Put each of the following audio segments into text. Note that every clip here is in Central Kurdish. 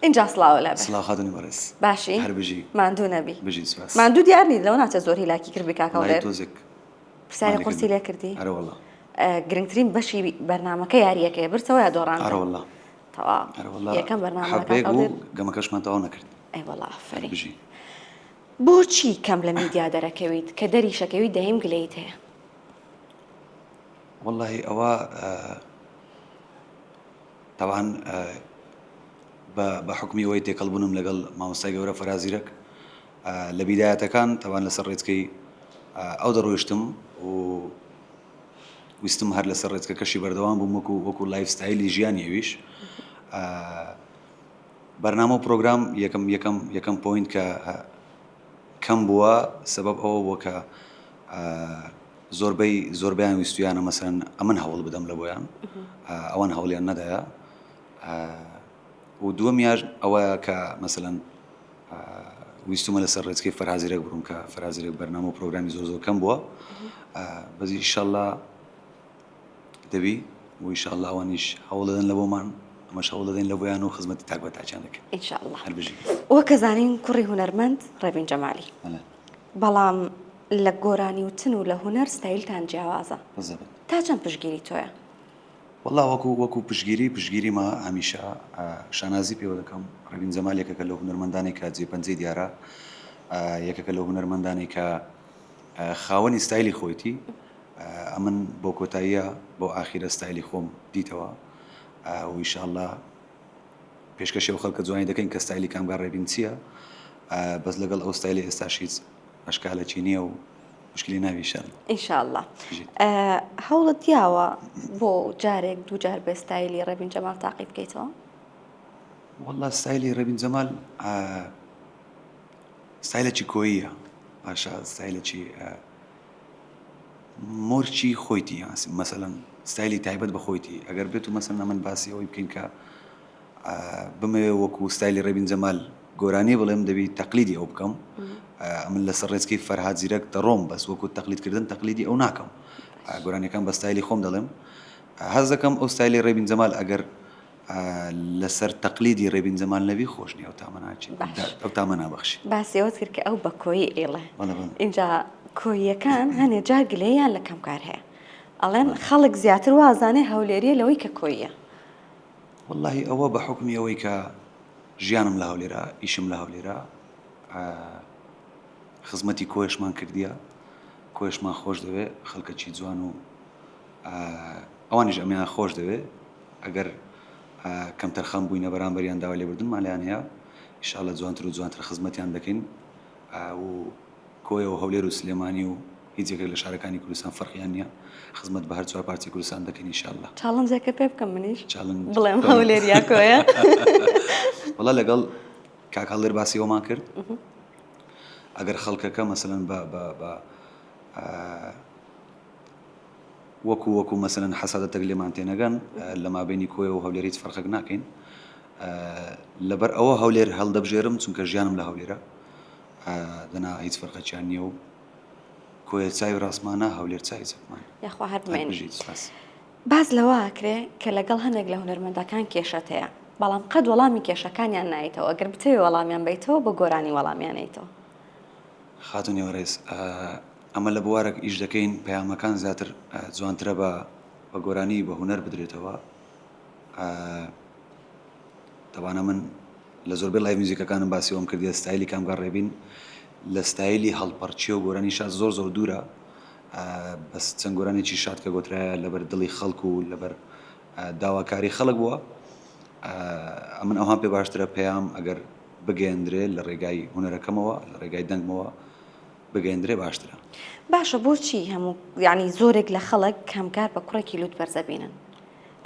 اینجا سڵاو لەبێ سڵاو خاتونی بەڕێز باشی هەر بژی ماندوو نەبی بژی سپاس ماندوو دیارنی لەو ناچە زۆر هیلاکی کرد بکاکە وڵای لێر تۆزێک پرسیاری قورسی لێ کردی ئەرە وەڵا گرنگترین بەشی بەرنامەکە یاریەکەیە برسەوە یا دۆڕان ئەرە وەڵا تەواو ئەرە وەڵا یەکەم بەرنامەکە حەبێک هەڵدێر بوو گەمەکەشمان تەواو نەکرد ئەی وەڵا ئافرین بژی بۆچی کەم لە میدیا دەرەکەویت کە دەریشەکەویت دەهیم گلەیت هەیە والله ئەوە طبعا بە حکمی ئەوەی تێکەڵبوونم لەگەڵ مامۆستای گەورە فەرازیرەک لە بیدایەتەکان تەوان لەسەر ڕێچکەی ئەو دەڕۆیشتم و ویستم هەر لەسەر ڕێچکەکەشی بەردەوام بووم وەکو لایف ستایلی ژیانی ئەویش بەرنامە و پرۆگرام یەکەم پۆینت کە کەم بووە سبب ئەوە بووە کە زۆربیان ویستویانە مەسەن ئەمن هەوڵ بدەم لە بۆیان ئەوان هەوڵیان نەدایە و دووەمیاش ئەوەیە کە مەسەلەن ویستمە لەسەر ڕێچکەی فەرازیرەک بڕوم کە فەرازیرەک بەرنامە و پرۆگرامی زۆر کەم بووە بەزی ئینشاءالله دەبی و ئینشاءالله ئەوانیش هەوڵ دەدەن لە بۆمان ئەمەش هەوڵ دەدەین لە بۆیان و خزمەتی تاک بەتاچیان دەکەین ئینشاءالله هەر بژی وە کە زانین کوڕی هونەرمەند ڕەبین جەمالی بەڵام لە گۆرانی وتن و لە هونەر ستایلتان جیاوازە تا چەند پشگیری تۆیە والله وەکو پشگیریمە هەمیشە شانازی پێوە دەکەم ڕەبین جەمالێکە کە لە هونەرمەندانێک کە جێپەنجەی دیارە یەکێکە لە هونەرمەندانێک کە خاوەنی ستایلی خۆیتی ئەمن بۆ کۆتاییە بۆ ئاخیرە ستایلی خۆم دیتەوە و ئینشاءالله پێشکەشی ئەو خەڵکە جوانی دەکەین کە ستایلی کامگار ڕێبین چییە بەس لەگەڵ ئەو ستایلی ئێستاش هیچ ئەشکالێکی نییە و مشکلی ناوی شەر ئینشاءالله هەوڵت دیاوە بۆ جارێک دوو جار بە ستایلی ڕەبین جەمال تاقی بکەیتەوە والله ستایلی ڕەبین جەمال ستایلێکی کۆییە باشە ستایلێکی مۆرچی خۆیتی مەسەلەن ستایلی تایبەت بە خۆیتی ئەگەر بێت و مەسەلەن من باسی ئەوەی بکەین کە بمەوێ وەکو ستایلی ڕەبین جەمال گۆرانی بڵێم دەبی تەقلیدی ئەو بکەم من لەسەر ڕێچکەی فەرهاد زیرەک دەڕۆم بەس وەکو تەقلیدکردن تەقلیدی ئەو ناکەم گۆرانیەکان بە ستایلی خۆم دەڵێم هەز دەکەم ئەو ستایلی ڕێبین جەمال ئەگەر لەسەر تەقلیدی ڕێبین جەمال نەبی خۆش نییە ئەو تامە نابەخشی باسی ئەوت کرد کە ئەو بە کۆیی ئێڵێ اینجا کۆییەکان هەنێ جار گلەیان لە کەمکار هەیە ئەڵێن خەڵک زیاتر وازانێ هەولێریە لەوەی کە کۆییە والله ئەوە بە حکمی ئەوەی کە ژیانم لە هەولێرە ئیشم لە هەولێرە خزمەتی کۆیشمان کردیە کۆیشمان خۆش دەوێ خەڵکەکی جوان و ئەوانیش ئەمیان خۆش دەوێ ئەگەر کەم تەرخەم بووینە بەرامبەریان داوا لێبوردنمان لایەن هەیە ئینشاءالله جوانتر و جوانتر خزمەتیان دەکەین و کۆیە و هەولێر و سلێمانی و هیچ یەکێک لە شارەکانی کوردستان فەرقیان نییە خزمەت بە هەر چوار پارتی کوردستان دەکەین ئینشاءالله چاڵنجەکە پێ بکەم منیش چاڵنج بڵێم هەولێریا کۆیە وەڵا لەگەڵ کاک هەڵدێر باسی ئەومان کرد ئەگەر خەڵکەکە مەسەلەن بە وەکو مەسەلەن حەسادەتێک لێمان تێنەگەن لە مابینی کۆیە و هەولێر هیچ فەرقێک ناکەین لەبەر ئەوە هەولێر هەڵدەبژێرم چونکە ژیانم لە هەولێرە دەنا هیچ فەرقێکیان نییە و کۆیە چاوی ڕاستمانە هەولێر چاوی چەکمان یاخوا هەر باز لەوە ئاکرێ کە لەگەڵ هەندێک لە هونەرمەندەکان کێشەت هەیە بەڵام قەت وەڵامی کێشەکانیان نایتەوە ئەگەر بتەوێ وەڵامیان بیتەوە بە گۆرانی وەڵامیانیتەوە خاتونی وەڕێز ئەمە لە بوارێک ئیش دەکەین پەیامەکان زیاتر جوانترە بە گۆرانی بە هونەر بدرێتەوە تەوانە من لە زۆربەی لایڤ میوزیکەکانم باسی ئەوم کردی ستایلی کامگار ڕێبین لە ستایلی هەڵپەرچی و گۆرانی شاد زۆر دوورە بەس چەند گۆرانێکی شاد کە گۆترایە لەبەر دڵی خەڵک و لەبەر داواکاری خەڵک بووە ئەمن ئەوان پێ باشترە پێیام ئەگەر بگەیەندرێت لە ڕێگای هونەرەکەمەوە لە ڕێگای دەنگمەوە بگەیەندرێ باشترە باشە بۆچی هەموو یعنی زۆرێک لە خەڵک کەمکار بە کوڕێکی لوت بەرزە بینن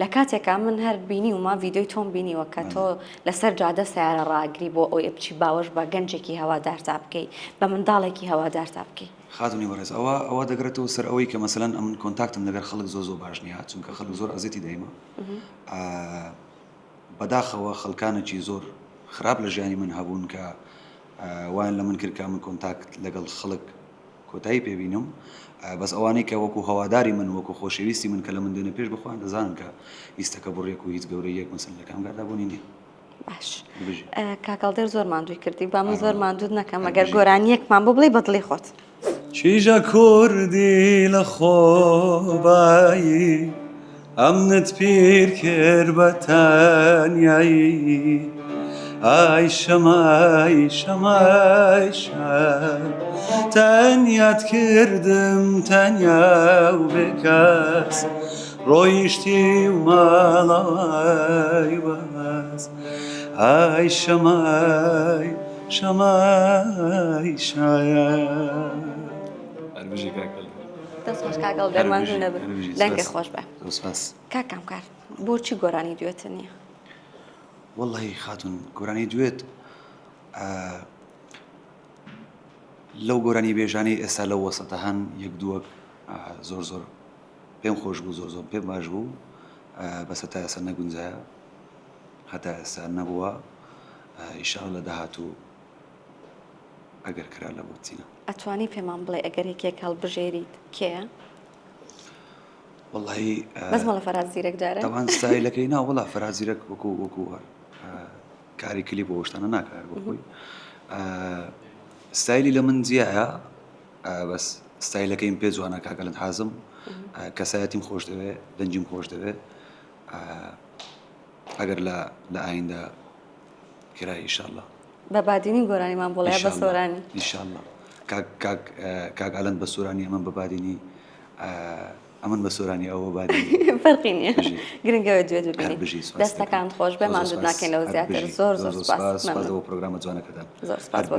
لە کاتێکا من هەر بینی و ما ڤیدیۆی تۆم بینیوە کە تۆ لەسەر جادە سیارە ڕاگری بۆ ئەوی بچی باوەش بە گەنجێکی هەوادار تا بکەی بە منداڵێکی هەوادار تا بکەی خاتونی بەڕێز ئەوە دەگرێتەوە سەر ئەوەی کە مەسەلەن ئەمن کۆنتاکتم لەگەر خەڵک زۆر باش نییە چونکە خەڵک زۆر ئەزێتی دەیمە بەداخەوە خەڵکانێکی زۆر خراپ لە ژیانی من هەبوون کە وایان لە من کرد کە من کۆنتاکت لەگەڵ خەڵک کۆتایی پێبینم بەس ئەوانەی کە وەکو هەواداری من وەکو خۆشەویستی من کە لە من دێنە پێش بخوان دەزانن کە هیچتەکە بڕێک و هیچ گەورەیەک مەسەن لە کامگاردا بوونی نییە باش بژی. کاکەڵدێر زۆر ماندووی کردی با من آه. زۆر ماندوود نەکەم هەر ئەگەر بژی. گۆرانیەکمان بۆ بڵێ بەدڵی خۆت چیژە کوردی لە خۆبایی ئەمنت پیر کرد بە تەنیایی ئای شەمای شەمای شەم تەنیات کردم تەنیا و بێکەس ڕۆیشتی و ماڵەوەی بەس ئای شەمای شەمای شایە هەربژی کاکەڵ دەست خۆش کاکەڵدێر ماندوو نەبن دەنگە خۆش بە سپاس کاکەم کار بۆچی گۆرانی دوێتە نییە والله خاتون گۆرانی دوێت لەو گۆرانی بێژانەی ئێستا لەو وەسەتە هەن یەک دووەک زۆر زۆر پێم خۆش بوو زۆر زۆر پێم باش بوو بەسە تا ئێستا نەگونجایە هەتا ئێستا نەبووە ئیشاڵ لە داهاتوو ئەگەر کرا لە بۆ چینە ئەتوانی پێمان بڵێ ئەگەر یەکێک هەڵبژێریت کێیە والله بەس مەڵە فەراد زیرەک جارە تاوان ستایلەکەی نا وڵا فەرازیرەک وەکو کاری کلی بۆ شتانە ناکار بۆ خۆی ستایلی لە من جیایە بەس ستایلەکەیم پێ جوانە کاگەلت حازم کەسایەتیم خۆش دەوێت دەنجیم خۆش دەوێت ئەگەر لە ئایندا کرای ئیشاءالله بە بادینی گۆرانیمان بۆڵێ بە سۆرانی ئیشاءالله کاگالند بە سۆرانی ئەمن بە بادینی ئەمن بە سۆرانی ئەوە بادینی فەرقی نییە گرنگەوە دوێت هەر ببینی بژی دەستەکان خۆش بێ ماندوود ناکەینەوە زیاتر زۆر زۆر سپاس سپاس بۆ پرۆگرامە جوانەکەتان زۆر سپاس بۆ